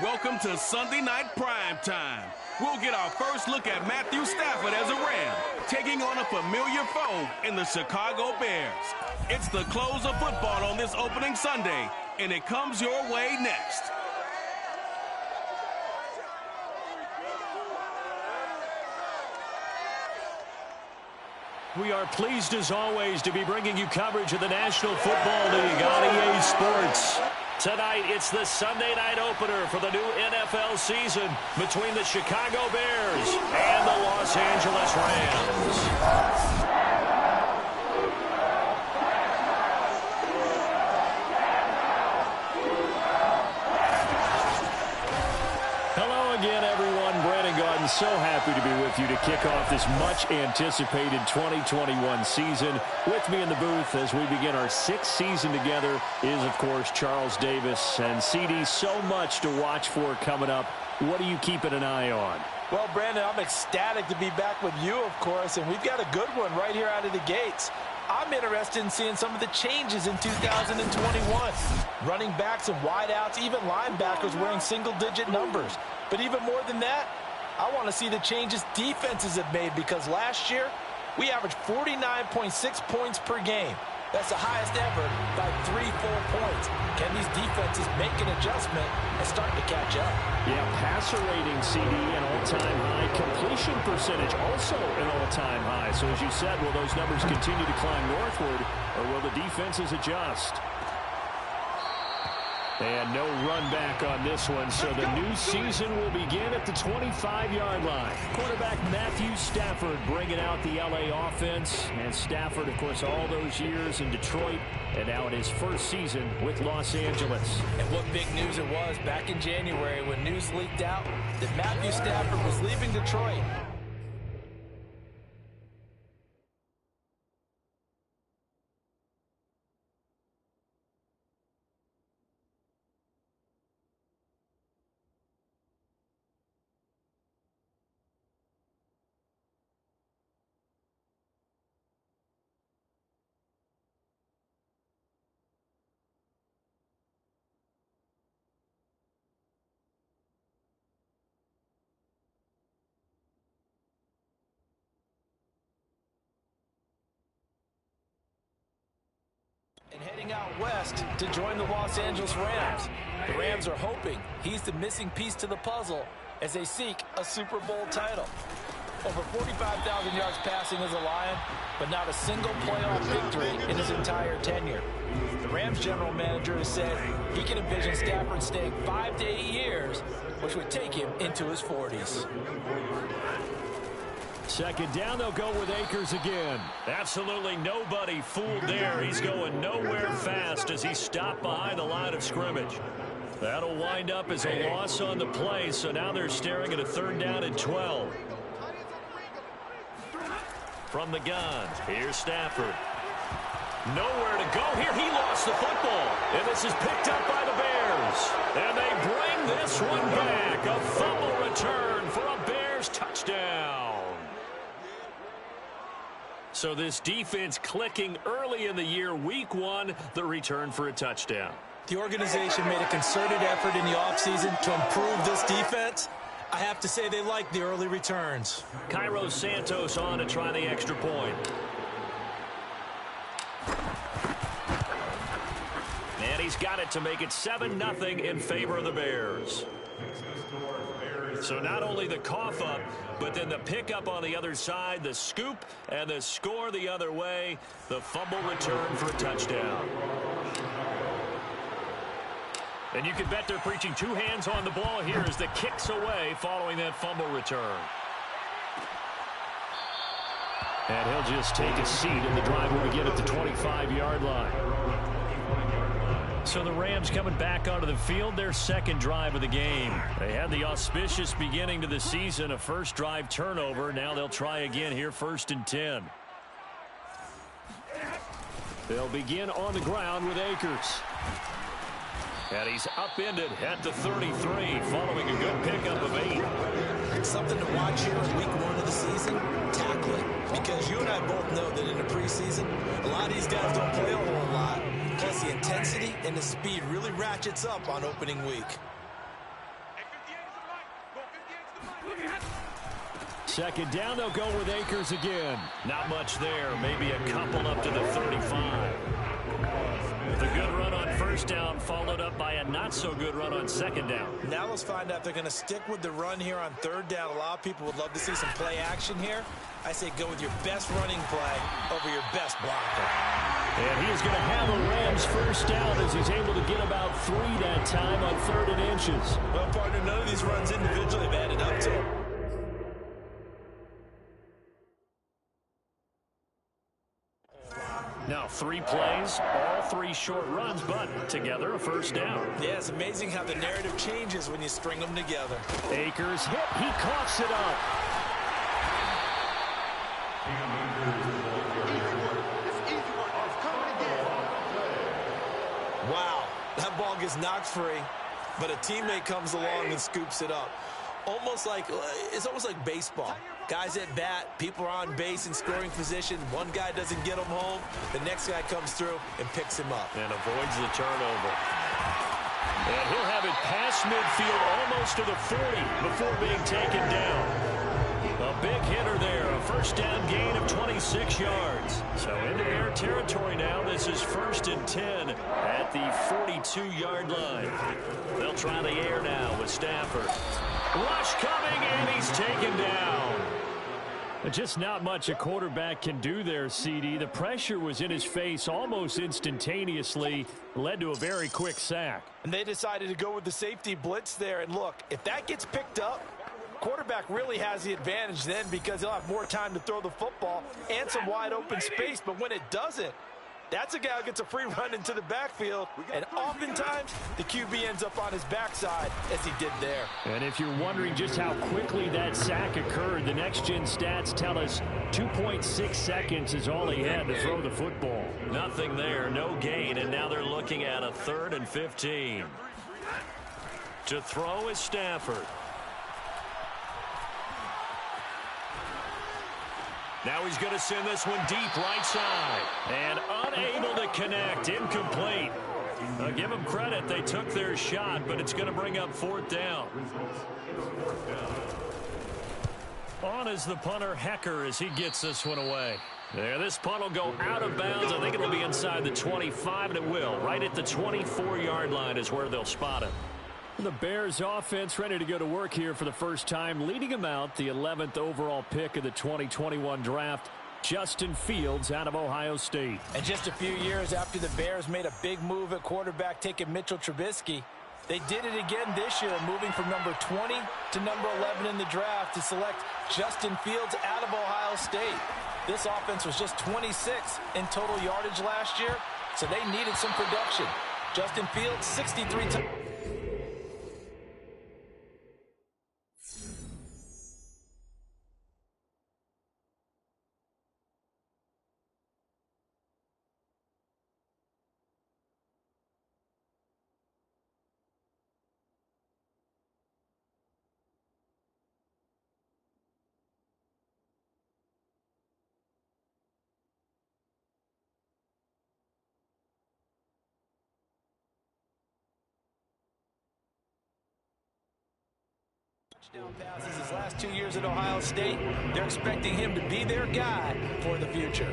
Welcome to Sunday Night Prime Time. We'll get our first look at Matthew Stafford as a Ram, taking on a familiar foe in the Chicago Bears. It's the close of football on this opening Sunday, and it comes your way next. We are pleased as always to be bringing you coverage of the National Football League on EA Sports. Tonight, it's the Sunday night opener for the new NFL season between the Chicago Bears and the Los Angeles Rams. So happy to be with you to kick off this much-anticipated 2021 season. With me in the booth as we begin our sixth season together is, of course, Charles Davis. And, CD, so much to watch for coming up. What are you keeping an eye on? Well, Brandon, I'm ecstatic to be back with you, of course, and we've got a good one right here out of the gates. I'm interested in seeing some of the changes in 2021. Running backs and wideouts, even linebackers wearing single-digit numbers. But even more than that, I want to see the changes defenses have made, because last year we averaged 49.6 points per game. That's the highest ever by 3 full points. Can these defenses make an adjustment and start to catch up? Yeah, passer rating, CD, an all-time high. Completion percentage also an all-time high. So as you said, will those numbers continue to climb northward, or will the defenses adjust? And no run back on this one, so the new season will begin at the 25-yard line. Quarterback Matthew Stafford bringing out the LA offense. And Stafford, of course, all those years in Detroit, and now in his first season with Los Angeles. And what big news it was back in January when news leaked out that Matthew Stafford was leaving Detroit. And heading out west to join the Los Angeles Rams. The Rams are hoping he's the missing piece to the puzzle as they seek a Super Bowl title. Over 45,000 yards passing as a Lion, but not a single playoff victory in his entire tenure. The Rams general manager has said he can envision Stafford staying 5 to 8 years, which would take him into his 40s. Second down, they'll go with Akers again. Absolutely nobody fooled there. He's going nowhere fast as he stopped behind the line of scrimmage. That'll wind up as a loss on the play, so now they're staring at a 3rd down and 12. From the gun, here's Stafford. Nowhere to go here. He lost the football, and this is picked up by the Bears. And they bring this one back. A fumble return for a Bears touchdown. So this defense clicking early in the year. Week 1, the return for a touchdown. The organization made a concerted effort in the offseason to improve this defense. I have to say they like the early returns. Cairo Santos on to try the extra point. And he's got it to make it 7-0 in favor of the Bears. So not only the cough up, but then the pickup on the other side, the scoop, and the score the other way. The fumble return for a touchdown. And you can bet they're preaching 2 hands on the ball here as the kick's away following that fumble return. And he'll just take a seat, and the drive will begin at the 25-yard line. So the Rams coming back onto the field, their second drive of the game. They had the auspicious beginning to the season, a first drive turnover. Now they'll try again here, 1st and 10. They'll begin on the ground with Akers. And he's upended at the 33 following a good pickup of 8. It's something to watch here in week 1 of the season, tackling. Because you and I both know that in the preseason, a lot of these guys don't play a whole lot. Plus the intensity and the speed really ratchets up on opening week. Second down, they'll go with Akers again. Not much there, maybe a couple up to the 35. The good run on first down followed up by a not-so-good run on second down. Now let's find out if they're going to stick with the run here on third down. A lot of people would love to see some play action here. I say go with your best running play over your best blocker. And he is going to have a Rams first down as he's able to get about 3 that time on 3rd and inches. Well, partner, none of these runs individually have added up to him. Now 3 plays, all 3 short runs, but together a first down. Yeah, it's amazing how the narrative changes when you string them together. Akers hit, he coughs it up. Wow, that ball gets knocked free, but a teammate comes along and scoops it up. It's almost like baseball. Guys at bat, people are on base in scoring position. One guy doesn't get him home. The next guy comes through and picks him up. And avoids the turnover. And he'll have it past midfield almost to the 40 before being taken down. A big hitter there, a first down gain of 26 yards. So into air territory now. This is 1st and 10 at the 42-yard line. They'll try the air now with Stafford. Rush coming, and he's taken down. Just not much a quarterback can do there, CD. The pressure was in his face almost instantaneously, led to a very quick sack. And they decided to go with the safety blitz there. And look, if that gets picked up, quarterback really has the advantage then because he'll have more time to throw the football and some wide open space. But when it doesn't, that's a guy who gets a free run into the backfield, and oftentimes the QB ends up on his backside as he did there. And if you're wondering just how quickly that sack occurred, the next-gen stats tell us 2.6 seconds is all he had to throw the football. Nothing there, no gain, and now they're looking at a 3rd and 15. To throw is Stafford. Now he's going to send this one deep right side. And unable to connect. Incomplete. Give them credit. They took their shot, but it's going to bring up 4th down. On is the punter, Hecker, as he gets this one away. There, this punt will go out of bounds. I think it'll be inside the 25, and it will. Right at the 24-yard line is where they'll spot it. The Bears offense ready to go to work here for the first time, leading them out, the 11th overall pick of the 2021 draft, Justin Fields out of Ohio State. And just a few years after the Bears made a big move at quarterback, taking Mitchell Trubisky, they did it again this year, moving from number 20 to number 11 in the draft to select Justin Fields out of Ohio State. This offense was just 26 in total yardage last year, so they needed some production. Justin Fields, 63 times. Passes his last 2 years at Ohio State. They're expecting him to be their guy for the future.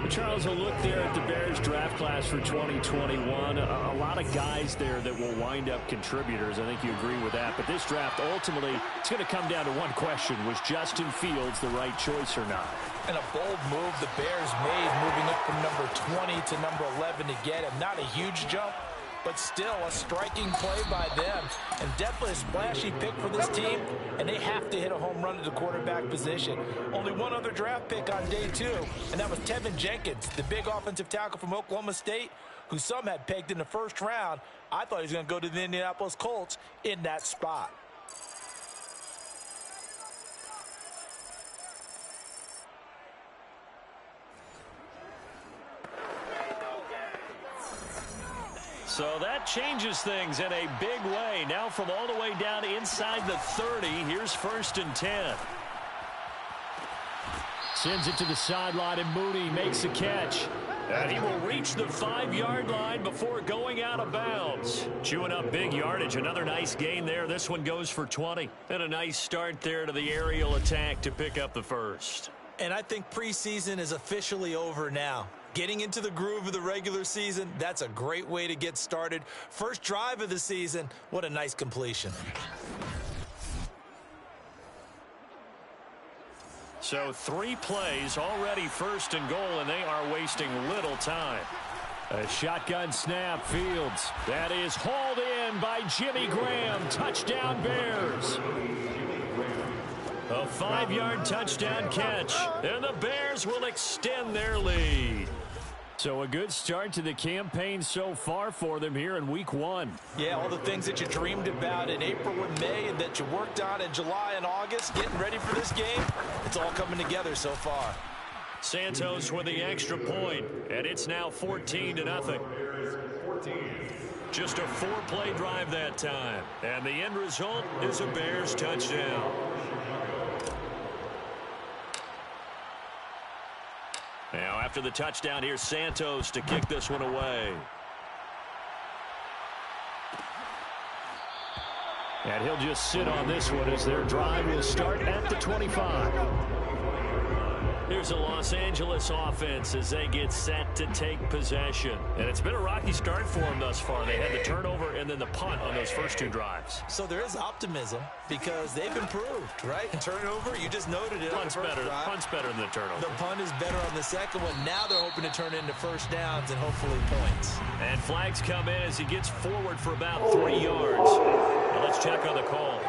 Charles, a look there at the Bears draft class for 2021. A lot of guys there that will wind up contributors. I think you agree with that. But this draft, ultimately, it's going to come down to one question. Was Justin Fields the right choice or not? And a bold move the Bears made, moving up from number 20 to number 11 to get him. Not a huge jump, but still a striking play by them. And definitely a splashy pick for this team, and they have to hit a home run at the quarterback position. Only one other draft pick on day 2, and that was Tevin Jenkins, the big offensive tackle from Oklahoma State, who some had pegged in the first round. I thought he was going to go to the Indianapolis Colts in that spot. So that changes things in a big way. Now from all the way down inside the 30, here's 1st and 10. Sends it to the sideline, and Mooney makes the catch. And he will reach the 5-yard line before going out of bounds. Chewing up big yardage. Another nice gain there. This one goes for 20. And a nice start there to the aerial attack to pick up the first. And I think preseason is officially over now. Getting into the groove of the regular season, that's a great way to get started. First drive of the season, what a nice completion. So 3 plays, already 1st and goal, and they are wasting little time. A shotgun snap, Fields. That is hauled in by Jimmy Graham. Touchdown, Bears. A 5-yard touchdown catch, and the Bears will extend their lead. So a good start to the campaign so far for them here in week 1. Yeah, all the things that you dreamed about in April and May and that you worked on in July and August, getting ready for this game, it's all coming together so far. Santos with the extra point, and it's now 14-0. Just a 4-play drive that time, and the end result is a Bears touchdown. Now, after the touchdown, here's Santos to kick this one away. And he'll just sit on this one as their drive will start at the 25. Here's a Los Angeles offense as they get set to take possession. And it's been a rocky start for them thus far. They had the turnover and then the punt on those first 2 drives. So there is optimism because they've improved, right? Turnover, you just noted it. Punt's better than the turnover. The punt is better on the second one. Now they're hoping to turn into first downs and hopefully points. And flags come in as he gets forward for about 3 yards. Now let's check on the call.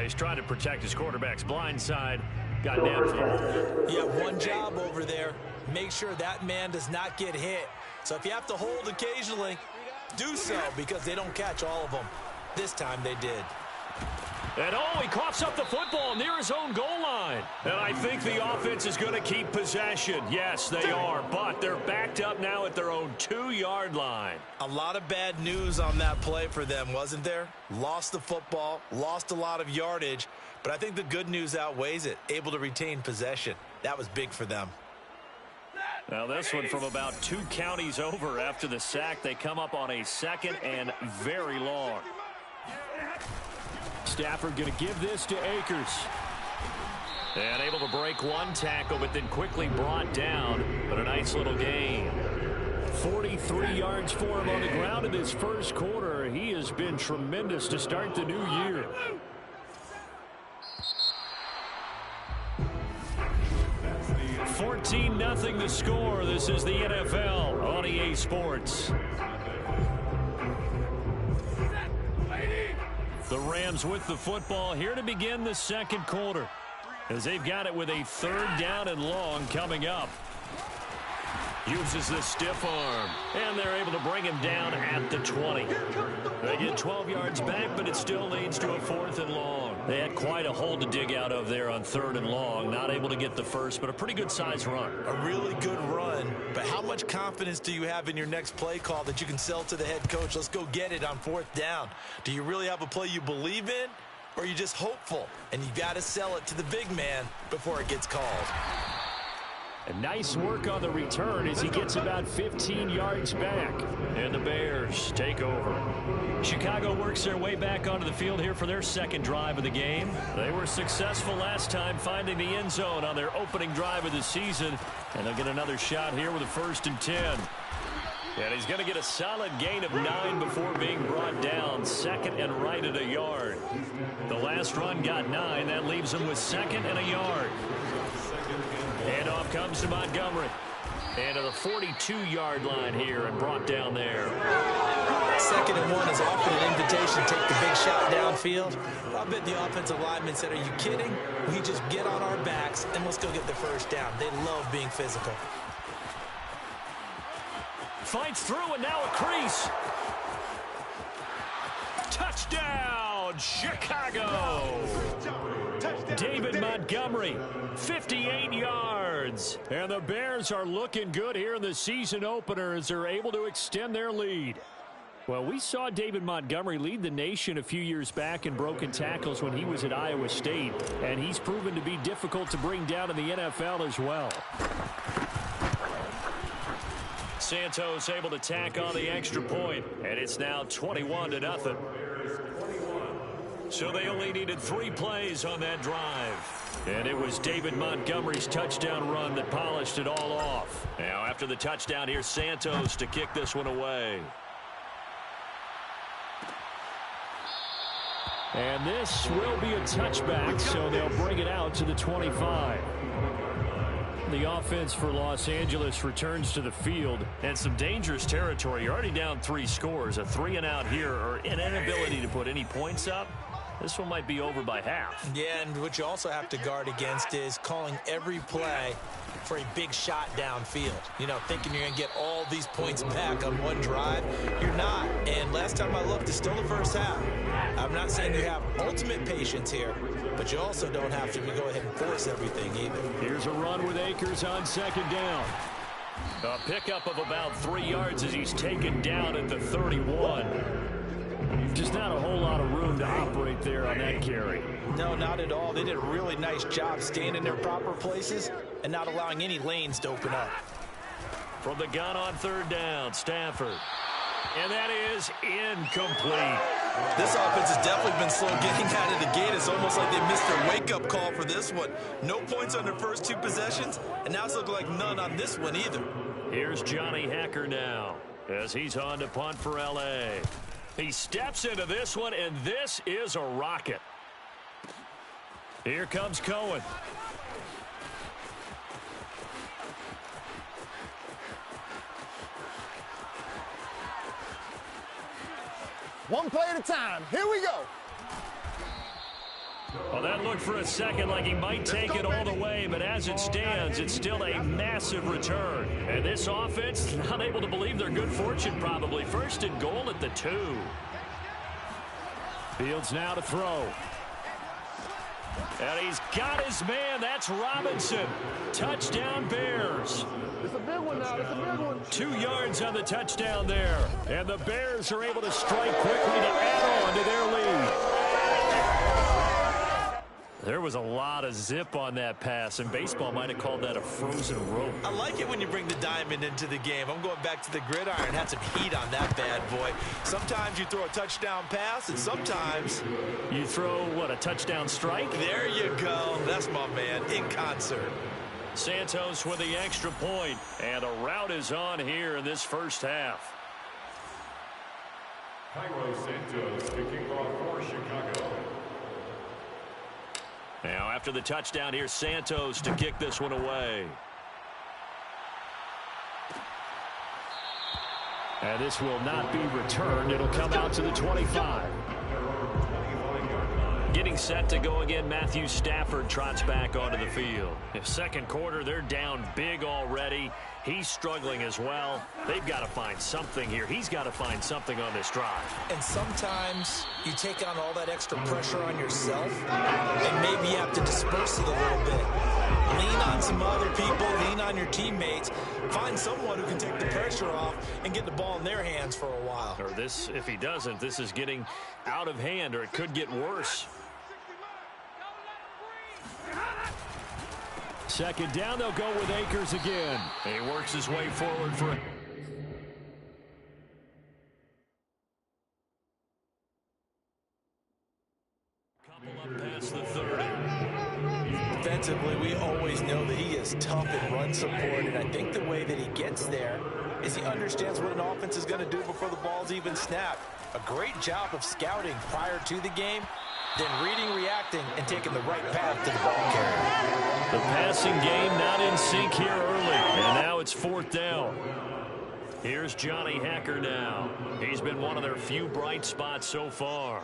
He's trying to protect his quarterback's blind side. Got nabbed for him. You have one job over there. Make sure that man does not get hit. So if you have to hold occasionally, do so because they don't catch all of them. This time they did. And he coughs up the football near his own goal line. And I think the offense is going to keep possession. Yes, they are, but they're backed up now at their own 2-yard line. A lot of bad news on that play for them, wasn't there? Lost the football, lost a lot of yardage, but I think the good news outweighs it. Able to retain possession. That was big for them. Now this one from about 2 counties over after the sack. They come up on a 2nd and very long. Stafford going to give this to Akers. And able to break 1 tackle, but then quickly brought down. But a nice little gain. 43 yards for him on the ground in his first quarter. He has been tremendous to start the new year. $14-0 the score. This is the NFL on EA Sports. The Rams with the football here to begin the second quarter as they've got it with a 3rd down and long coming up. Uses the stiff arm, and they're able to bring him down at the 20. They get 12 yards back, but it still leads to a 4th and long. They had quite a hole to dig out of there on 3rd and long. Not able to get the first, but a pretty good size run. A really good run, but how much confidence do you have in your next play call that you can sell to the head coach? Let's go get it on 4th down. Do you really have a play you believe in, or are you just hopeful? And you got to sell it to the big man before it gets called. And nice work on the return as he gets about 15 yards back. And the Bears take over. Chicago works their way back onto the field here for their 2nd drive of the game. They were successful last time finding the end zone on their opening drive of the season. And they'll get another shot here with a 1st and 10. And he's going to get a solid gain of 9 before being brought down. 2nd and right at a yard. The last run got 9. That leaves him with 2nd and a yard. Handoff comes to Montgomery. And to the 42-yard line here and brought down there. 2nd and 1 is offered an invitation to take the big shot downfield. I bet the offensive lineman said, are you kidding? We just get on our backs and let's go get the 1st down. They love being physical. Fights through and now a crease. Touchdown, Chicago. David Montgomery, 58 yards. yards. And the Bears are looking good here in the season opener as they're able to extend their lead. Well, we saw David Montgomery lead the nation a few years back in broken tackles when he was at Iowa State, and he's proven to be difficult to bring down in the NFL as well. Santos able to tack on the extra point, and it's now 21-0. So they only needed 3 plays on that drive. And it was David Montgomery's touchdown run that polished it all off. Now after the touchdown, here's Santos to kick this one away. And this will be a touchback, so they'll bring it out to the 25. The offense for Los Angeles returns to the field, and some dangerous territory. You're already down 3 scores, a 3-and-out here, or an inability to put any points up. This one might be over by half. Yeah, and what you also have to guard against is calling every play for a big shot downfield. You know, thinking you're going to get all these points back on one drive. You're not. And last time I looked, it's still the first half. I'm not saying you have ultimate patience here, but you also don't have to go ahead and force everything either. Here's a run with Akers on second down. A pickup of about 3 yards as he's taken down at the 31. Just not a whole lot of room to operate there on that carry. No, not at all. They did a really nice job staying in their proper places and not allowing any lanes to open up. From the gun on third down, Stafford. And that is incomplete. This offense has definitely been slow getting out of the gate. It's almost like they missed their wake-up call for this one. No points on their first 2 possessions, and now it's looking like none on this one either. Here's Johnny Hacker now as he's on to punt for L.A. He steps into this one, and this is a rocket. Here comes Cohen. One play at a time. Here we go. Well, that looked for a second like he might take it all the way, but as it stands, it's still a massive return. And this offense, not able to believe their good fortune probably. First and goal at the 2. Fields now to throw. And he's got his man. That's Robinson. Touchdown, Bears. It's a big one now. It's a big one. 2 yards on the touchdown there. And the Bears are able to strike quickly to add on to their lead. There was a lot of zip on that pass, and baseball might have called that a frozen rope. I like it when you bring the diamond into the game. I'm going back to the gridiron. Had some heat on that bad boy. Sometimes you throw a touchdown pass, and sometimes you throw, what, a touchdown strike? There you go. That's my man in concert. Santos with the extra point, and a rout is on here in this first half. Cairo Santos kicking off for Chicago. Now after the touchdown, here's Santos to kick this one away. And this will not be returned. It'll come out to the 25. Getting set to go again, Matthew Stafford trots back onto the field. In second quarter, they're down big already. He's struggling as well. They've got to find something here. He's got to find something on this drive. And sometimes you take on all that extra pressure on yourself, and maybe you have to disperse it a little bit. Lean on some other people, lean on your teammates. Find someone who can take the pressure off and get the ball in their hands for a while. Or this, if he doesn't, this is getting out of hand, or it could get worse. Second down, they'll go with Akers again. He works his way forward for a... couple up past the 30. Defensively, we always know that he is tough in run support, and I think the way that he gets there is he understands what an offense is going to do before the ball's even snapped. A great job of scouting prior to the game, then reading, reacting, and taking the right path to the ball carrier. The passing game not in sync here early, and now it's fourth down. Here's Johnny Hacker now. He's been one of their few bright spots so far.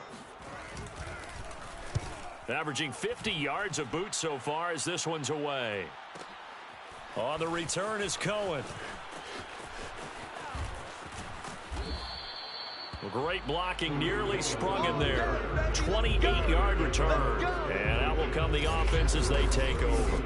Averaging 50 yards a boot so far as this one's away. On the return is Cohen. Great blocking, nearly sprung him there. 28-yard return. And out will come the offense as they take over.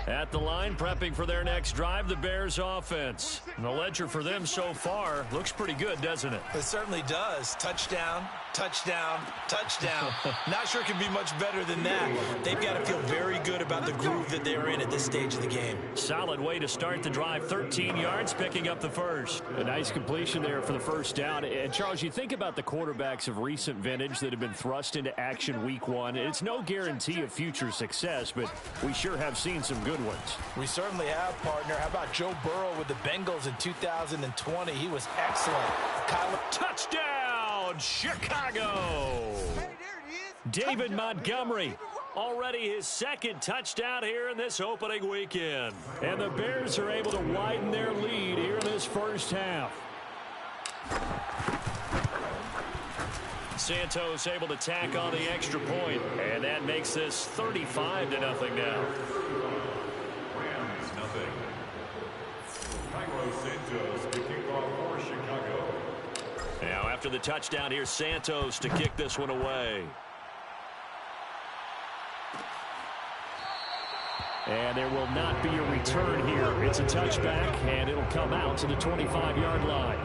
At the line, prepping for their next drive, the Bears offense. And the ledger for them so far looks pretty good, doesn't it? It certainly does. Touchdown, touchdown, touchdown. Not sure it can be much better than that. They've got to feel very good about the groove that they're in at this stage of the game. Solid way to start the drive. 13 yards, picking up the first. A nice completion there for the first down. And, Charles, you think about the quarterbacks of recent vintage that have been thrust into action week one. It's no guarantee of future success, but we sure have seen some good ones. We certainly have, partner. How about Joe Burrow with the Bengals in 2020? He was excellent. Touchdown, Chicago! David Montgomery, already his second touchdown here in this opening weekend. And the Bears are able to widen their lead here in this first half. Santos able to tack on the extra point, and that makes this 35-0 now. Rams, nothing. Santos kicking off for Chicago. Now after the touchdown, here's Santos to kick this one away. And there will not be a return here. It's a touchback, and it'll come out to the 25-yard line.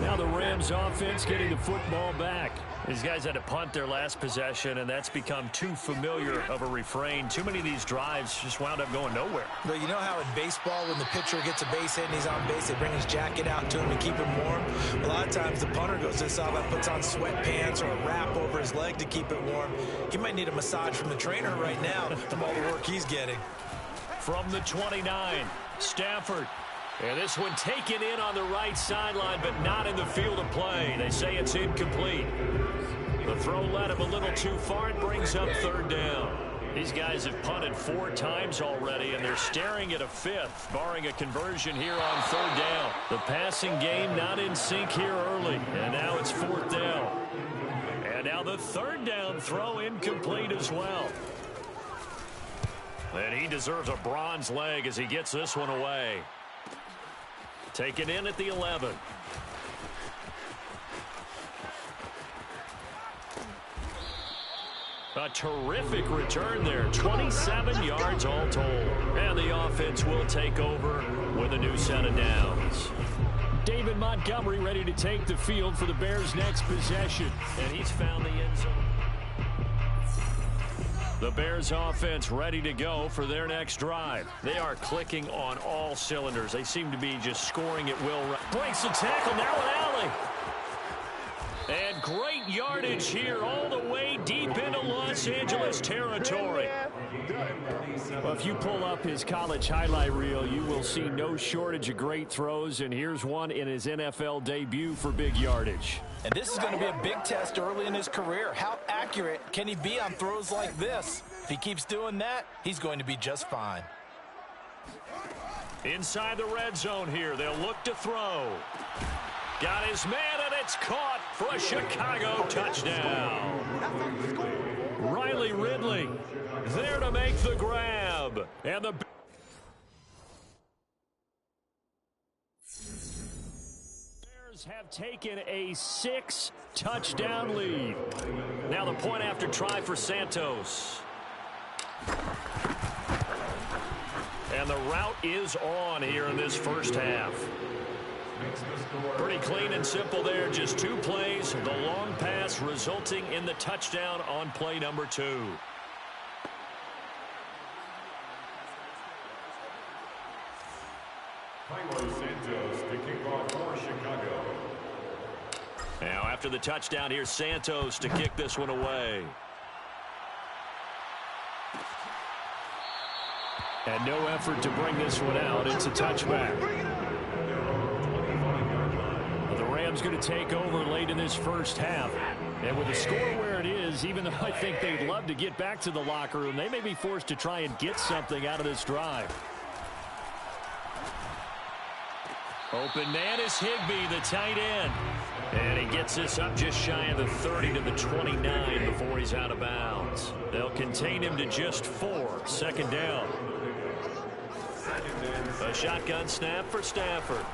Now the Rams offense getting the football back. These guys had to punt their last possession, and that's become too familiar of a refrain. Too many of these drives just wound up going nowhere. But you know how in baseball, when the pitcher gets a base hit and he's on base, they bring his jacket out to him to keep him warm? A lot of times the punter goes this out and puts on sweatpants or a wrap over his leg to keep it warm. He might need a massage from the trainer right now from all the work he's getting. From the 29, Stafford. And this one taken in on the right sideline, but not in the field of play. They say it's incomplete. The throw led him a little too far. It brings up third down. These guys have punted 4 times already, and they're staring at a 5th, barring a conversion here on third down. The passing game not in sync here early, and now it's 4th down. And now the third down throw incomplete as well. And he deserves a bronze leg as he gets this one away. Taken in at the 11. A terrific return there. 27 yards all told. And the offense will take over with a new set of downs. David Montgomery ready to take the field for the Bears' next possession. And he's found the end zone. The Bears offense ready to go for their next drive. They are clicking on all cylinders. They seem to be just scoring at will. Breaks the tackle, now an alley. And great yardage here all the way deep into Los Angeles territory. Well, if you pull up his college highlight reel, you will see no shortage of great throws, and here's one in his NFL debut for big yardage. And this is going to be a big test early in his career. How accurate can he be on throws like this? If he keeps doing that, he's going to be just fine. Inside the red zone here, they'll look to throw. Got his man, and it's caught for a Chicago touchdown. Riley Ridley there to make the grab. And the Bears have taken a 6-touchdown lead. Now the point after try for Santos. And the route is on here in this first half. Pretty clean and simple there. Just 2 plays. The long pass resulting in the touchdown on play number 2. Santos kicking off for Chicago. Now after the touchdown, here's Santos to kick this one away. And no effort to bring this one out. It's a touchback. The Rams going to take over late in this first half. And with the score where it is, even though I think they'd love to get back to the locker room, they may be forced to try and get something out of this drive. Open man is Higbee, the tight end. And he gets this up just shy of the 30 to the 29 before he's out of bounds. They'll contain him to just 4. Second down. A shotgun snap for Stafford.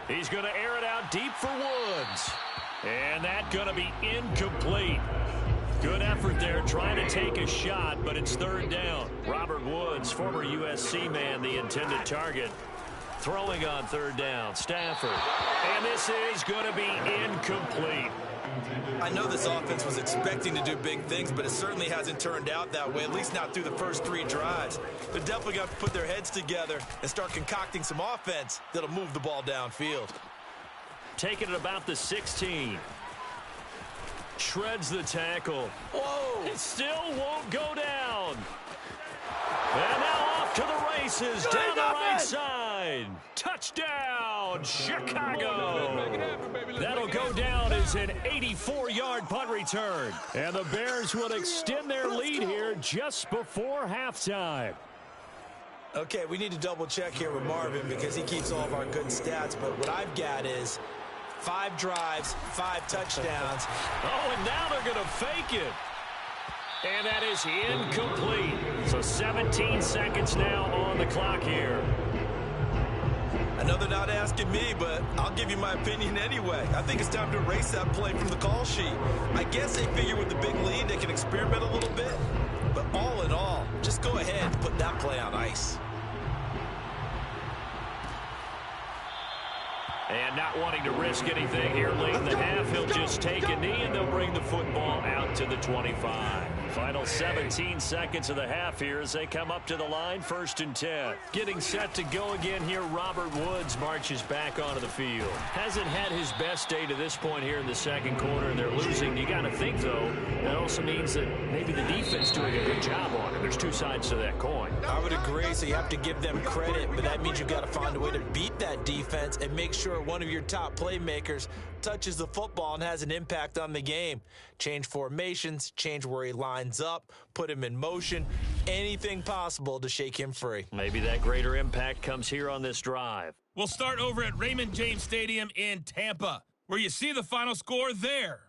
He's going to air it out deep for Woods. And that's going to be incomplete. Good effort there, trying to take a shot, but it's third down. Robert Woods, former USC man, the intended target. Throwing on third down, Stafford. And this is going to be incomplete. I know this offense was expecting to do big things, but it certainly hasn't turned out that way, at least not through the first 3 drives. They're definitely going to put their heads together and start concocting some offense that'll move the ball downfield. Taking it about the 16. Shreds the tackle. Whoa! It still won't go down. And now off to the races, down the right side. Touchdown, Chicago. That'll go down as an 84-yard punt return. And the Bears will extend their lead here just before halftime. Okay, we need to double check here with Marvin because he keeps all of our good stats, but what I've got is 5 drives, 5 touchdowns. Oh, and now they're going to fake it. And that is incomplete. So 17 seconds now on the clock here. I know they're not asking me, but I'll give you my opinion anyway. I think it's time to erase that play from the call sheet. I guess they figure with the big lead they can experiment a little bit. But all in all, just go ahead and put that play on ice. And not wanting to risk anything here late in the half, he'll just take a knee and they'll bring the football out to the 25. Final 17 seconds of the half here as they come up to the line, 1st and 10. Getting set to go again here, Robert Woods marches back onto the field. Hasn't had his best day to this point here in the second quarter, and they're losing. You got to think, though, that also means that maybe the defense doing a good job on it. There's 2 sides to that coin. I would agree, so you have to give them credit, but that means you've got to find a way to beat that defense and make sure one of your top playmakers touches the football and has an impact on the game. Change formations, change where he lines up, put him in motion, anything possible to shake him free. Maybe that greater impact comes here on this drive. We'll start over at Raymond James Stadium in Tampa, where you see the final score there.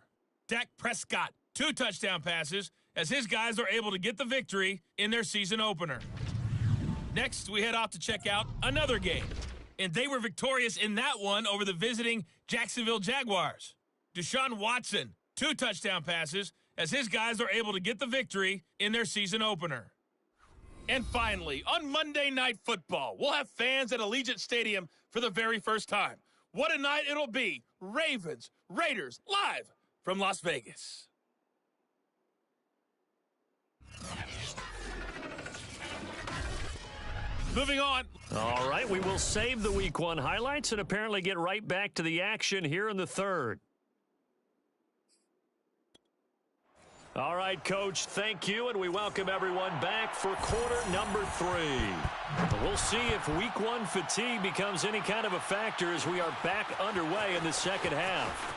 Dak Prescott, 2 touchdown passes as his guys are able to get the victory in their season opener. Next, we head off to check out another game, and they were victorious in that one over the visiting Jacksonville Jaguars. Deshaun Watson, 2 touchdown passes as his guys are able to get the victory in their season opener. And finally, on Monday Night Football, we'll have fans at Allegiant Stadium for the very first time. What a night it'll be. Ravens, Raiders, live from Las Vegas. Moving on. All right, we will save the Week 1 highlights and apparently get right back to the action here in the third. All right, Coach, thank you, and we welcome everyone back for quarter number 3. We'll see if Week 1 fatigue becomes any kind of a factor as we are back underway in the second half.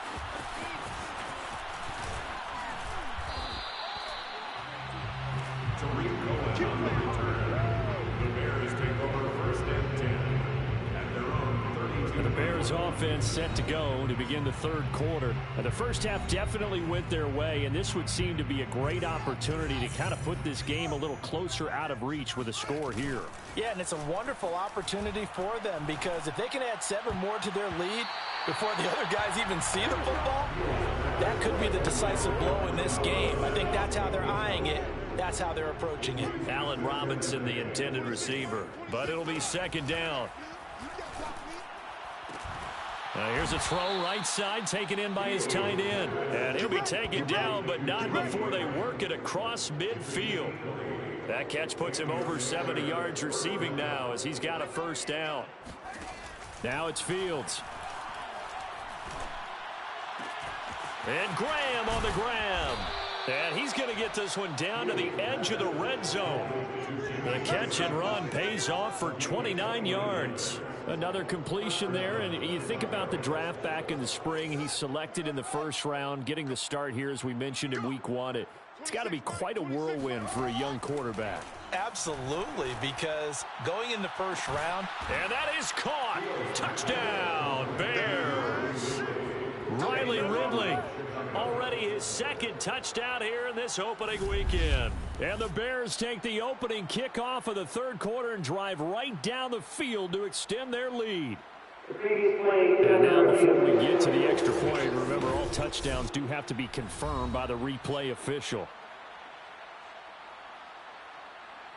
The Bears offense set to go to begin the third quarter. The first half definitely went their way, and this would seem to be a great opportunity to kind of put this game a little closer out of reach with a score here. Yeah, and it's a wonderful opportunity for them because if they can add 7 more to their lead before the other guys even see the football, that could be the decisive blow in this game. I think that's how they're eyeing it. That's how they're approaching it. Allen Robinson, the intended receiver, but it'll be second down. Here's a throw right side taken in by his tight end. And he'll be taken down, but not before they work it across midfield. That catch puts him over 70 yards receiving now as he's got a first down. Now it's Fields. And Graham on the grab. And he's going to get this one down to the edge of the red zone. The catch and run pays off for 29 yards. Another completion there, and you think about the draft back in the spring. He's selected in the first round, getting the start here, as we mentioned in Week 1. It's got to be quite a whirlwind for a young quarterback. Absolutely, because going in the first round. And that is caught. Touchdown, Bears. Riley Ridley. Already his second touchdown here in this opening weekend. And the Bears take the opening kickoff of the third quarter and drive right down the field to extend their lead. And now before we get to the extra point, remember all touchdowns do have to be confirmed by the replay official.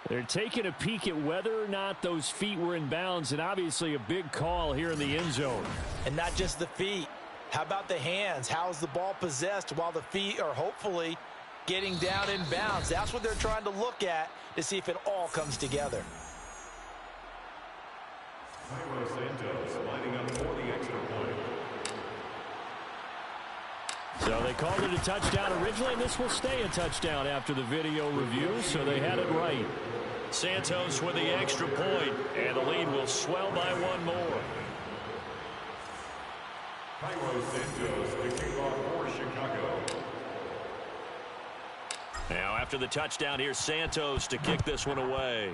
They're taking a peek at whether or not those feet were in bounds, and obviously a big call here in the end zone. And not just the feet. How about the hands? How's the ball possessed while the feet are hopefully getting down in bounds? That's what they're trying to look at to see if it all comes together. Lining up for the extra point. So they called it a touchdown originally, and this will stay a touchdown after the video review, so they had it right. Santos with the extra point, and the lead will swell by one more. Santos, the kickoff for Chicago. Now after the touchdown, here's Santos to kick this one away.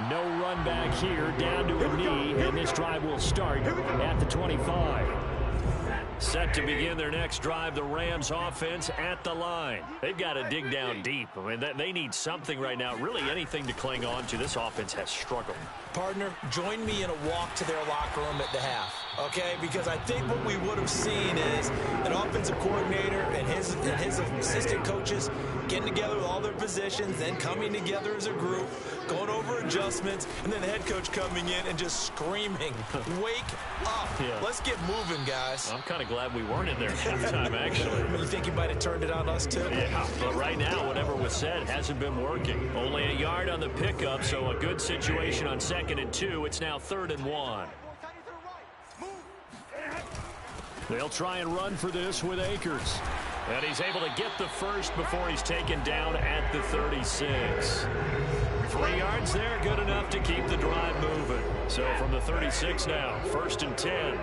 No run back here, down to a knee, and this drive will start at the 25. Set to begin their next drive, the Rams offense at the line. They've got to dig down deep. I mean, they need something right now, really anything to cling on to. This offense has struggled. Partner, join me in a walk to their locker room at the half, okay? Because I think what we would have seen is an offensive coordinator and his assistant coaches getting together with all their positions, then coming together as a group, going over adjustments, and then the head coach coming in and just screaming, wake up. Yeah. Let's get moving, guys. I'm kind of glad we weren't in there at halftime, actually. You think he might have turned it on us, too? Yeah, but right now, whatever was said hasn't been working. Only a yard on the pickup, so a good situation on 2nd and 2. It's now 3rd and 1. They'll try and run for this with Akers. And he's able to get the first before he's taken down at the 36. 3 yards there, good enough to keep the drive moving. So from the 36 now, 1st and 10.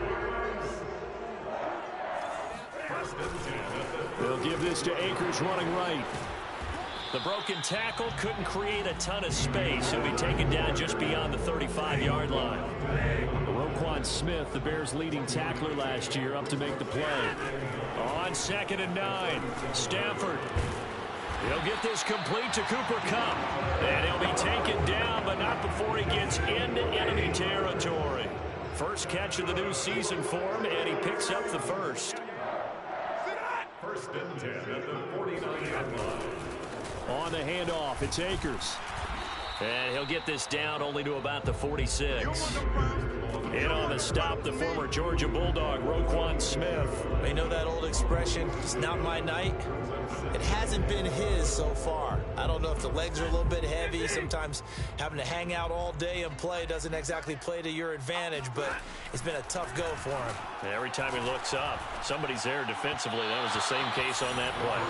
They'll give this to Akers running right. The broken tackle couldn't create a ton of space. He'll be taken down just beyond the 35-yard line. Roquan Smith, the Bears' leading tackler last year, up to make the play. On 2nd and 9, Stafford. He'll get this complete to Cooper Kupp. And he'll be taken down, but not before he gets into enemy territory. First catch of the new season for him, and he picks up the first. 1st and 10 at the 49-yard line. On the handoff, it's Akers. And he'll get this down only to about the 46. In on the stop, the former Georgia Bulldog, Roquan Smith. You know that old expression, it's not my night? It hasn't been his so far. I don't know if the legs are a little bit heavy. Sometimes having to hang out all day and play doesn't exactly play to your advantage, but it's been a tough go for him. And every time he looks up, somebody's there defensively. That was the same case on that play.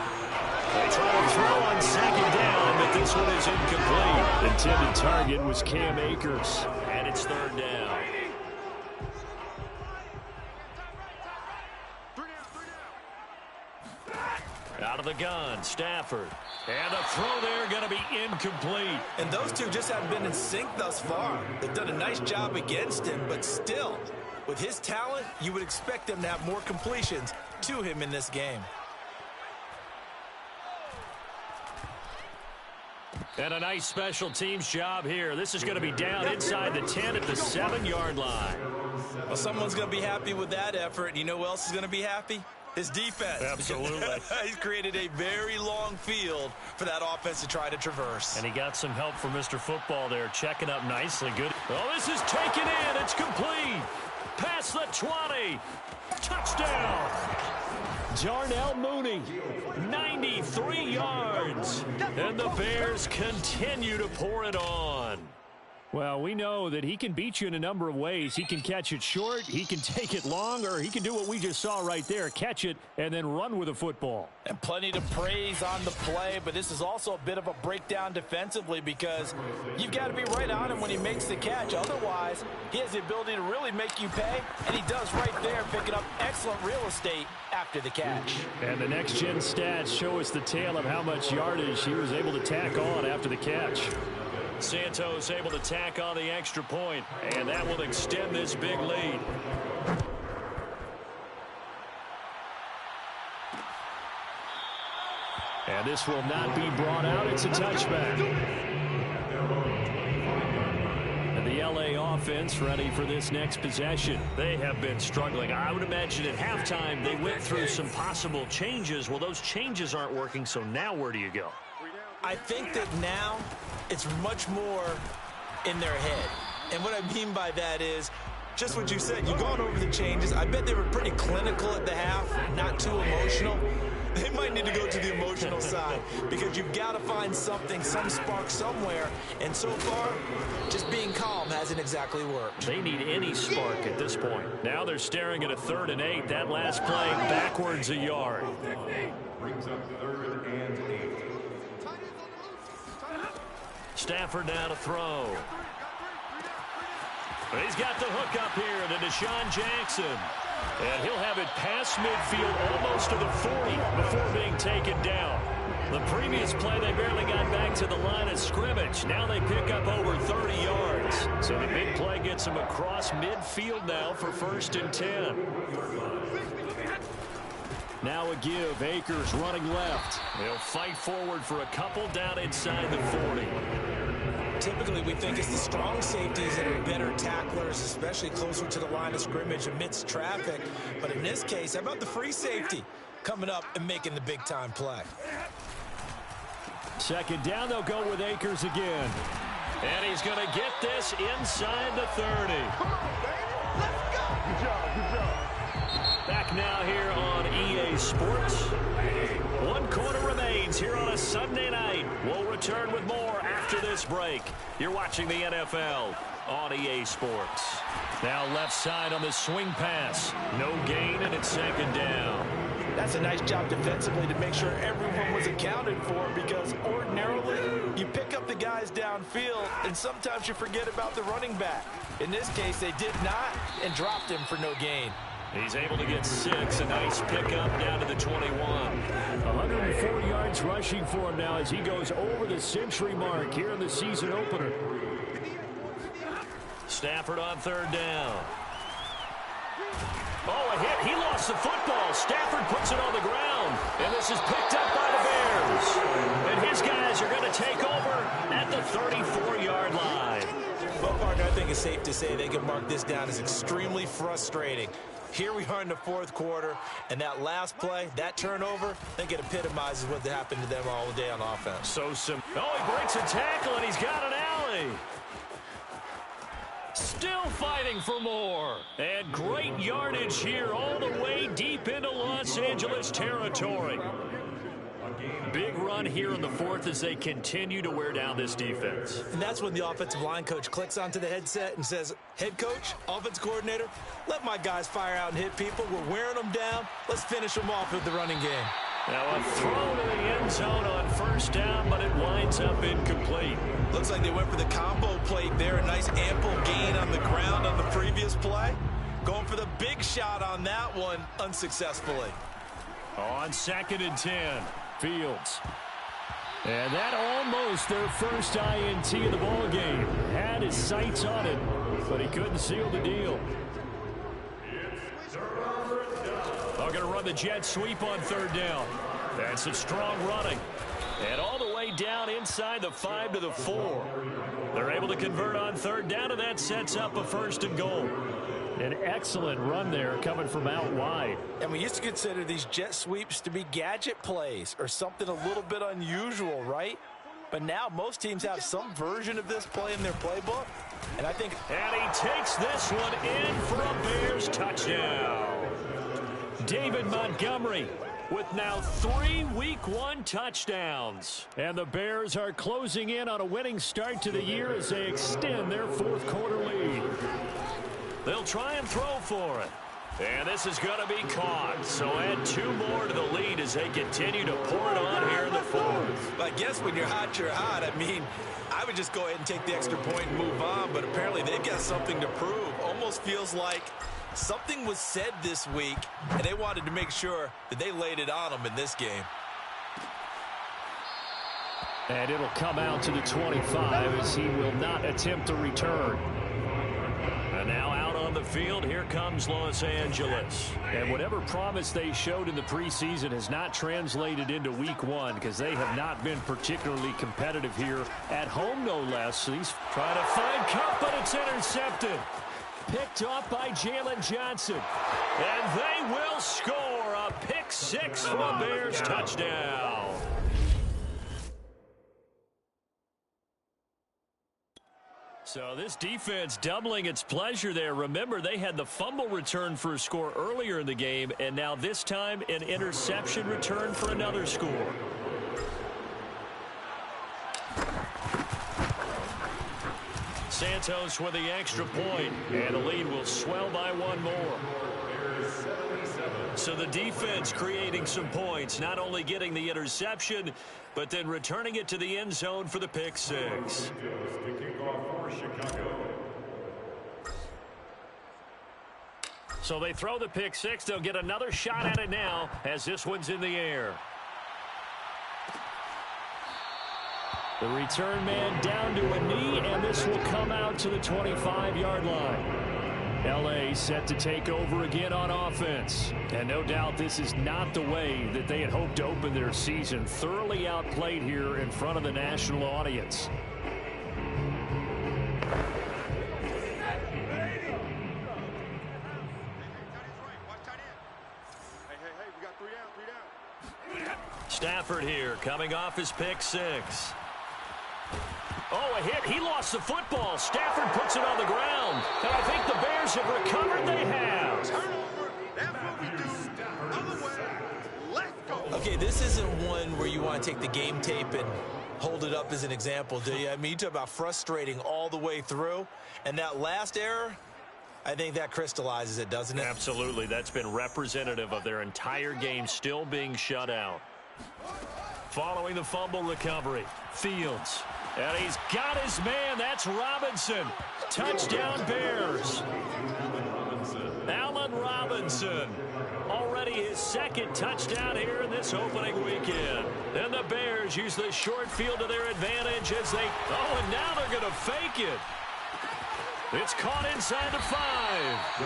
They try to throw on 2nd down, but this one is incomplete. Intended target was Cam Akers. And it's 3rd down. Out of the gun, Stafford. And a throw there going to be incomplete. And those two just haven't been in sync thus far. They've done a nice job against him, but still, with his talent, you would expect them to have more completions to him in this game. And a nice special teams job here. This is going to be down inside the 10 at the 7-yard line. Well, someone's going to be happy with that effort. You know who else is going to be happy? His defense. Absolutely. He's created a very long field for that offense to try to traverse. And he got some help from Mr. Football there, checking up nicely. Good. Oh, this is taken in. It's complete. Past the 20. Touchdown. Darnell Mooney, 93 yards. And the Bears continue to pour it on. Well, we know that he can beat you in a number of ways. He can catch it short, he can take it long, or he can do what we just saw right there, catch it and then run with the football. And plenty to praise on the play, but this is also a bit of a breakdown defensively because you've got to be right on him when he makes the catch. Otherwise, he has the ability to really make you pay, and he does right there, picking up excellent real estate after the catch. And the next-gen stats show us the tale of how much yardage he was able to tack on after the catch. Santos able to tack on the extra point, and that will extend this big lead. And this will not be brought out. It's a touchback. And the LA offense ready for this next possession. They have been struggling. I would imagine at halftime they went through some possible changes. Well, those changes aren't working, so now where do you go? I think that now it's much more in their head. And what I mean by that is just what you said. You've gone over the changes. I bet they were pretty clinical at the half, not too emotional. They might need to go to the emotional side because you've got to find something, some spark somewhere. And so far, just being calm hasn't exactly worked. They need any spark at this point. Now they're staring at a 3rd and 8. That last play backwards a yard. Brings up 3rd and 8. Stafford now to throw. He's got the hook up here to Deshaun Jackson. And he'll have it past midfield almost to the 40 before being taken down. The previous play, they barely got back to the line of scrimmage. Now they pick up over 30 yards. So the big play gets them across midfield now for 1st and 10. Now a give. Akers running left. They'll fight forward for a couple down inside the 40. Typically, we think it's the strong safeties that are better tacklers, especially closer to the line of scrimmage amidst traffic. But in this case, how about the free safety coming up and making the big-time play? 2nd down, they'll go with Akers again. And he's going to get this inside the 30. Come on, baby. Let's go. Good job. Good job. Back now here on EA Sports. 1 quarter remains here on a Sunday night. We'll return with more after this break. You're watching the NFL on EA Sports. Now left side on the swing pass. No gain, and it's 2nd down. That's a nice job defensively to make sure everyone was accounted for, because ordinarily you pick up the guys downfield and sometimes you forget about the running back. In this case, they did not and dropped him for no gain. He's able to get 6. A nice pickup down to the 21. 104 yards rushing for him now as he goes over the century mark here in the season opener. Stafford on 3rd down. Oh, a hit. He lost the football. Stafford puts it on the ground. And this is picked up by the Bears. And his guys are going to take over at the 34-yard line. Well, partner, I think it's safe to say they can mark this down as extremely frustrating. Here we are in the 4th quarter, and that last play, that turnover, I think it epitomizes what happened to them all day on offense. So simple. Oh, he breaks a tackle, and he's got an alley. Still fighting for more. And great yardage here all the way deep into Los Angeles territory. Big run here in the 4th as they continue to wear down this defense. And that's when the offensive line coach clicks onto the headset and says, head coach, offense coordinator, let my guys fire out and hit people. We're wearing them down. Let's finish them off with the running game. Now a throw to the end zone on 1st down, but it winds up incomplete. Looks like they went for the combo plate there. A nice ample gain on the ground on the previous play. Going for the big shot on that one unsuccessfully. On 2nd and 10. Fields. And that almost their first INT of the ball game. Had his sights on it, but he couldn't seal the deal. They're going to run the jet sweep on 3rd down. That's some strong running. And all the way down inside the 5 to the 4. They're able to convert on 3rd down, and that sets up a 1st and goal. An excellent run there coming from out wide. And we used to consider these jet sweeps to be gadget plays or something a little bit unusual, right? But now most teams have some version of this play in their playbook. And I think... And he takes this one in for a Bears touchdown. David Montgomery with now 3 Week 1 touchdowns. And the Bears are closing in on a winning start to the year as they extend their 4th quarter lead. They'll try and throw for it. And this is going to be caught. So add 2 more to the lead as they continue to pour it on here in the 4th. I guess when you're hot, you're hot. I mean, I would just go ahead and take the extra point and move on. But apparently they've got something to prove. Almost feels like something was said this week, and they wanted to make sure that they laid it on them in this game. And it'll come out to the 25 as he will not attempt to return. And now out on on the field. Here comes Los Angeles. And whatever promise they showed in the preseason has not translated into week one because they have not been particularly competitive here at home, no less. So he's trying to find Cup, but it's intercepted. Picked off by Jalen Johnson. And they will score a pick six for a Bears touchdown. So this defense doubling its pleasure there. Remember, they had the fumble return for a score earlier in the game, and now this time an interception return for another score. Santos with the extra point, and the lead will swell by one more. So the defense creating some points, not only getting the interception, but then returning it to the end zone for the pick six. So they throw the pick six. They'll get another shot at it now as this one's in the air. The return man down to a knee, and this will come out to the 25-yard line. L.A. set to take over again on offense. And no doubt this is not the way that they had hoped to open their season. Thoroughly outplayed here in front of the national audience. Stafford here coming off his pick six. Oh, a hit. He lost the football. Stafford puts it on the ground. And I think the Bears have recovered. They have. Turnover. That's what we do. Otherwise, let's go. Okay, this isn't one where you want to take the game tape and hold it up as an example, do you? I mean, you talk about frustrating all the way through. And that last error, I think that crystallizes it, doesn't it? Absolutely. That's been representative of their entire game still being shut out. Following the fumble recovery, Fields. And he's got his man. That's Robinson. Touchdown Bears. Allen Robinson. Already his second touchdown here in this opening weekend. And the Bears use the short field to their advantage as they... Oh, and now they're going to fake it. It's caught inside the 5.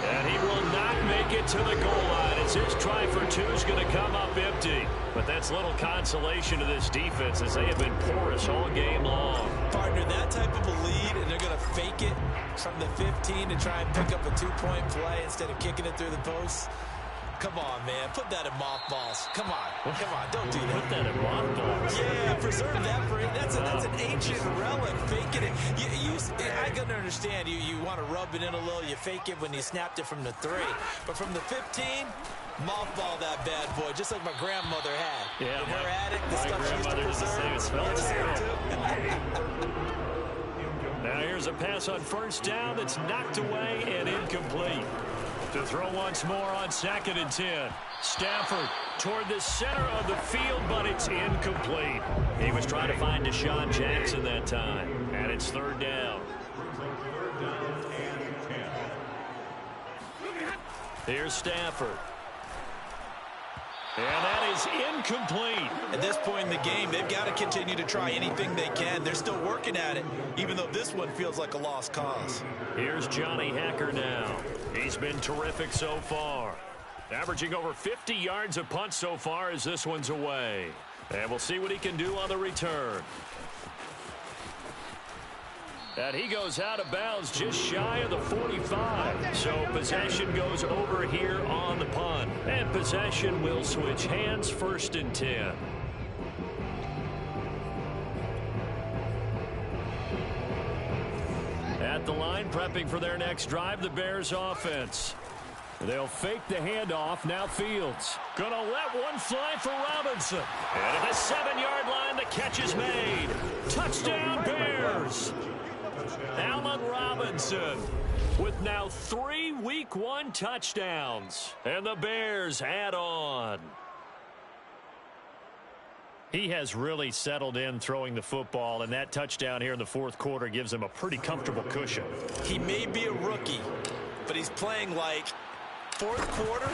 And he will not make it to the goal line as his try for two is going to come up empty. But that's little consolation to this defense as they have been porous all game long. Partner, that type of a lead, and they're going to fake it from the 15 to try and pick up a two-point play instead of kicking it through the post. Come on, man. Put that in mothballs. Come on. Come on. Don't do that. Put that in mothballs. Yeah, preserve that for it. That's an ancient relic. Faking it. I can understand you want to rub it in a little. You fake it when you snapped it from the 3. But from the 15, mothball that bad boy, just like my grandmother had. Yeah, in her attic, the stuff she used to preserve. It smells terrible. Now here's a pass on first down that's knocked away and incomplete. To throw once more on 2nd and 10. Stafford toward the center of the field, but it's incomplete. He was trying to find Deshaun Jackson that time. And it's 3rd down. Here's Stafford. And that is incomplete. At this point in the game, they've got to continue to try anything they can. They're still working at it, even though this one feels like a lost cause. Here's Johnny Hacker now. He's been terrific so far. Averaging over 50 yards a punt so far as this one's away. And we'll see what he can do on the return. And he goes out of bounds just shy of the 45. So possession goes over here on the punt. And possession will switch hands, 1st and 10. At the line, prepping for their next drive, the Bears offense. They'll fake the handoff. Now Fields. Gonna let one fly for Robinson. And at the 7-yard line, the catch is made. Touchdown Bears. Allen Robinson with now 3 Week 1 touchdowns. And the Bears add on. He has really settled in throwing the football, and that touchdown here in the 4th quarter gives him a pretty comfortable cushion. He may be a rookie, but he's playing like 4th quarter,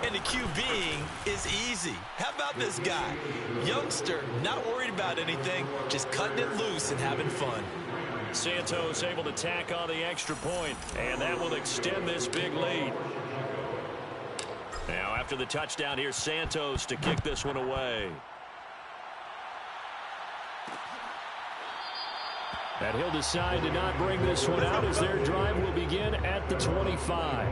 and the QBing is easy. How about this guy? Youngster, not worried about anything, just cutting it loose and having fun. Santos able to tack on the extra point, and that will extend this big lead. Now after the touchdown, here's Santos to kick this one away. And he'll decide to not bring this one out as their drive will begin at the 25.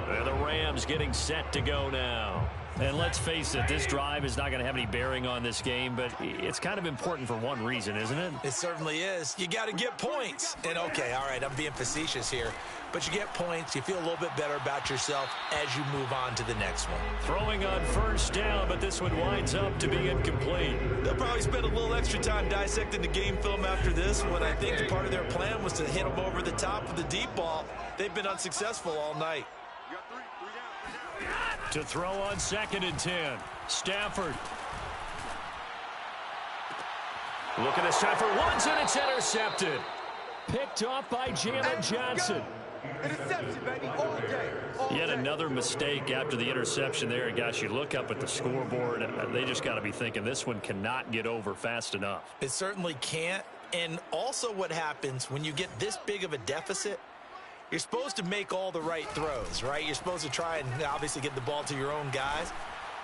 And the Rams getting set to go now. And let's face it, this drive is not going to have any bearing on this game, but it's kind of important for one reason, isn't it? It certainly is. You got to get points. And, okay, all right, I'm being facetious here. But you get points, you feel a little bit better about yourself as you move on to the next one. Throwing on first down, but this one winds up to be incomplete. They'll probably spend a little extra time dissecting the game film after this one. I think part of their plan was to hit them over the top with the deep ball. They've been unsuccessful all night. To throw on 2nd and 10. Stafford. Looking at Stafford once, and it's intercepted. Picked off by Jalen Johnson. Interception, baby, all day. Yet another mistake after the interception there. And guys, you look up at the scoreboard, they just got to be thinking this one cannot get over fast enough. It certainly can't. And also what happens when you get this big of a deficit, you're supposed to make all the right throws, right? You're supposed to try and obviously get the ball to your own guys.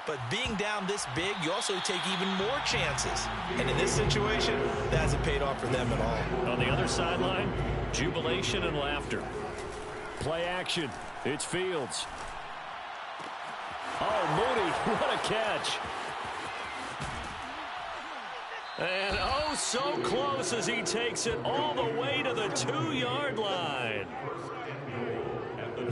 But being down this big, you also take even more chances. And in this situation, that hasn't paid off for them at all. On the other sideline, jubilation and laughter. Play action. It's Fields. Oh, Mooney, what a catch. And oh, so close as he takes it all the way to the 2-yard line.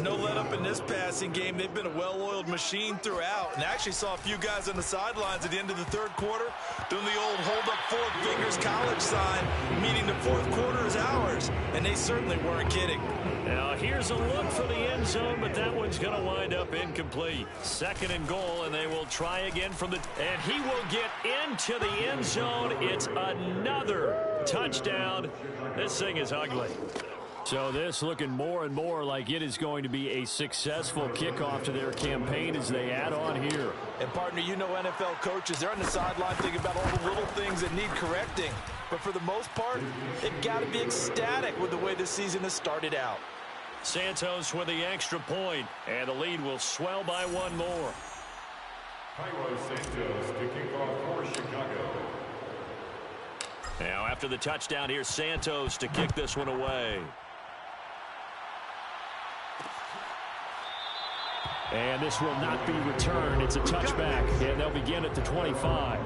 No let up in this passing game. They've been a well-oiled machine throughout. And I actually saw a few guys on the sidelines at the end of the third quarter doing the old hold up 4 fingers college sign, meaning the fourth quarter is ours. And they certainly weren't kidding. Now here's a look for the end zone, but that one's going to wind up incomplete. 2nd and goal, and they will try again from the... And he will get into the end zone. It's another touchdown. This thing is ugly. So this looking more and more like it is going to be a successful kickoff to their campaign as they add on here. And, partner, you know NFL coaches, they're on the sideline thinking about all the little things that need correcting. But for the most part, they've got to be ecstatic with the way this season has started out. Santos with the extra point, and the lead will swell by 1 more. Cairo Santos kicking off for Chicago. Now after the touchdown, here's Santos to kick this one away. And this will not be returned. It's a touchback, and they'll begin at the 25.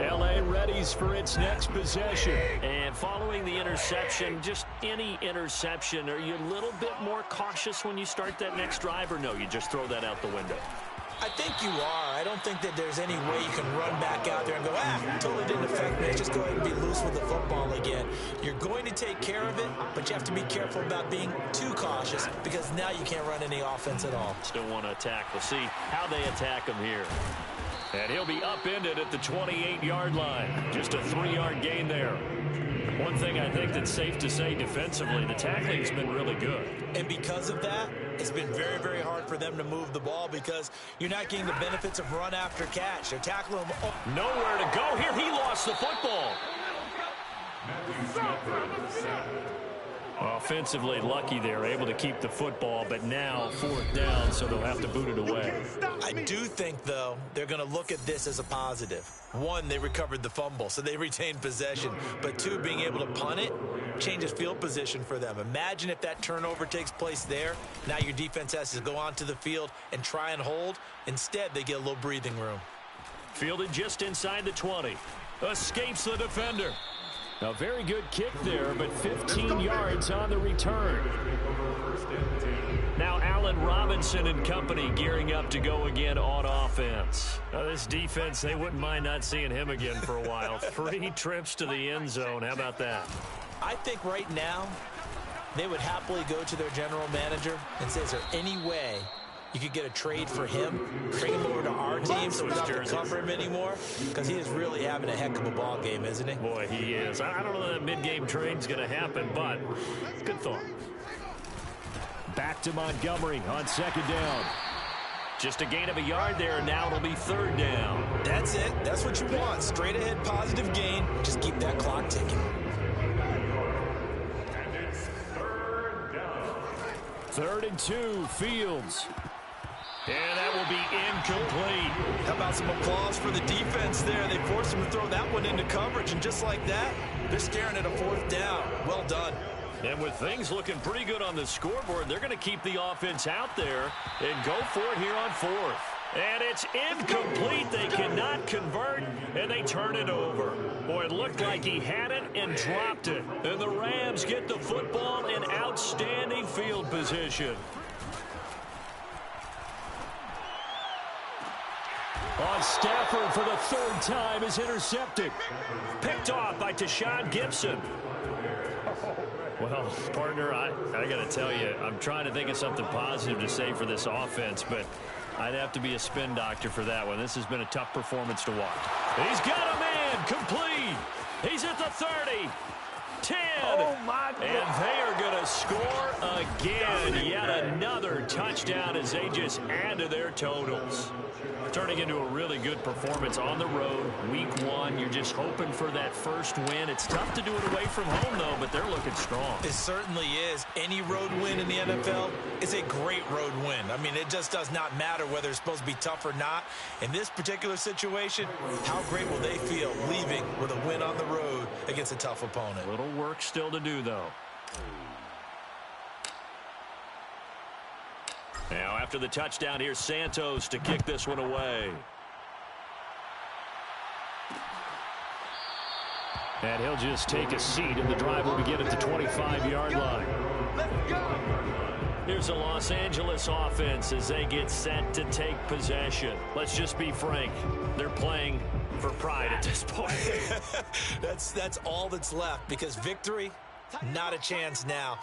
L.A. readies for its next possession. And following the interception, just any interception, are you a little bit more cautious when you start that next drive, or no, you just throw that out the window? I think you are. I don't think that there's any way you can run back out there and go, totally didn't affect me. Just go ahead and be loose with the football again. You're going to take care of it, but you have to be careful about being too cautious because now you can't run any offense at all. Still want to attack. We'll see how they attack him here. And he'll be upended at the 28-yard line. Just a 3-yard gain there. One thing I think that's safe to say defensively, the tackling's been really good. And because of that, it's been very, very hard for them to move the ball because you're not getting the benefits of run after catch. They're tackling them. Nowhere to go here. He lost the football. Offensively lucky they're able to keep the football, but now 4th down, so they'll have to boot it away. I do think, though, they're going to look at this as a positive. 1, they recovered the fumble, so they retained possession. But 2, being able to punt it changes field position for them. Imagine if that turnover takes place there. Now your defense has to go onto the field and try and hold. Instead, they get a little breathing room. Fielded just inside the 20. Escapes the defender. A very good kick there, but 15 yards on the return. Now Allen Robinson and company gearing up to go again on offense. Now this defense, they wouldn't mind not seeing him again for a while. 3 trips to the end zone. How about that? I think right now they would happily go to their general manager and say, is there any way you could get a trade for him, bring him over to our team so we don't have to cover him anymore? Because he is really having a heck of a ball game, isn't he? Boy, he is. I don't know that mid-game trade's going to happen, but good thought. Back to Montgomery on 2nd down. Just a gain of a yard there. Now it'll be 3rd down. That's it. That's what you want. Straight ahead positive gain. Just keep that clock ticking. 3rd and 2, Fields. And that will be incomplete. How about some applause for the defense there? They forced him to throw that one into coverage, and just like that, they're staring at a 4th down. Well done. And with things looking pretty good on the scoreboard, they're going to keep the offense out there and go for it here on 4th. And it's incomplete. They cannot convert, and they turn it over. Boy, it looked like he had it and dropped it. And the Rams get the football in outstanding field position. On Stafford for the 3rd time is intercepted. Picked off by Tashawn Gibson. Well, partner, I got to tell you, I'm trying to think of something positive to say for this offense, but I'd have to be a spin doctor for that one. This has been a tough performance to watch. He's got a man complete. He's at the 30. 10. Oh, my God. And they are going to score again. Yet another touchdown as they just add to their totals. Turning into a really good performance on the road. Week 1, you're just hoping for that first win. It's tough to do it away from home, though, but they're looking strong. It certainly is. Any road win in the NFL is a great road win. I mean, it just does not matter whether it's supposed to be tough or not. In this particular situation, how great will they feel leaving with a win on the road against a tough opponent? A little work still to do, though. Now, after the touchdown, here's Santos to kick this one away. And he'll just take a seat, and the drive will begin at the 25-yard line. Here's the Los Angeles offense as they get set to take possession. Let's just be frank. They're playing for pride at this point. That's all that's left, because victory, not a chance now.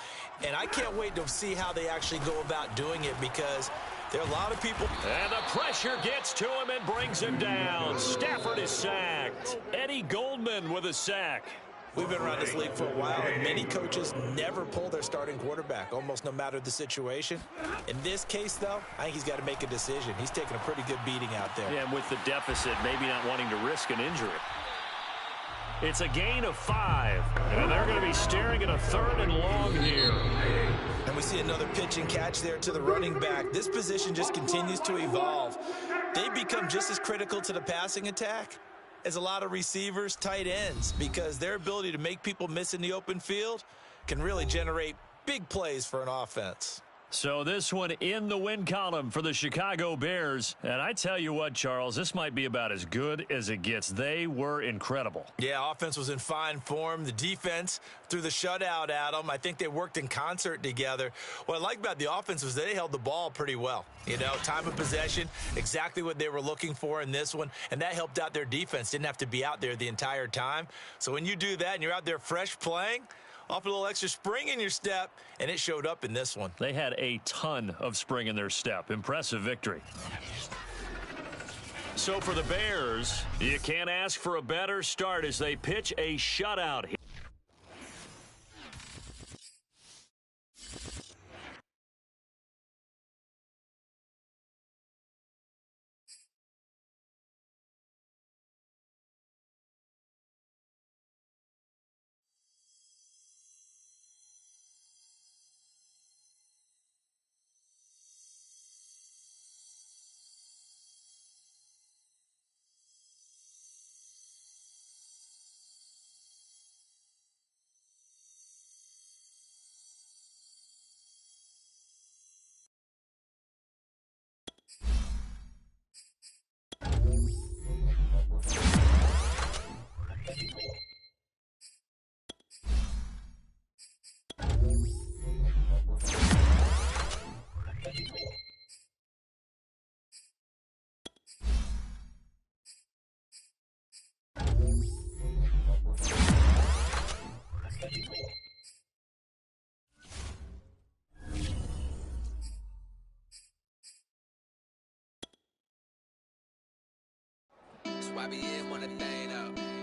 And I can't wait to see how they actually go about doing it, because there are a lot of people. And the pressure gets to him and brings him down. Stafford is sacked. Eddie Goldman with a sack. We've been around this league for a while, and many coaches never pull their starting quarterback, almost no matter the situation. In this case, though, I think he's got to make a decision. He's taking a pretty good beating out there. Yeah, and with the deficit, maybe not wanting to risk an injury. It's a gain of 5, and they're going to be staring at a 3rd and long here. And we see another pitch and catch there to the running back. This position just continues to evolve. They become just as critical to the passing attack as a lot of receivers, tight ends, because their ability to make people miss in the open field can really generate big plays for an offense. So this one in the win column for the Chicago Bears. And I tell you what, Charles, this might be about as good as it gets. They were incredible. Yeah, offense was in fine form. The defense threw the shutout at them. I think they worked in concert together. What I like about the offense was they held the ball pretty well. You know, time of possession, exactly what they were looking for in this one. And that helped out their defense. Didn't have to be out there the entire time. So when you do that and you're out there fresh playing, off a little extra spring in your step, and it showed up in this one. They had a ton of spring in their step. Impressive victory. So for the Bears, you can't ask for a better start as they pitch a shutout. YBN want a thing up.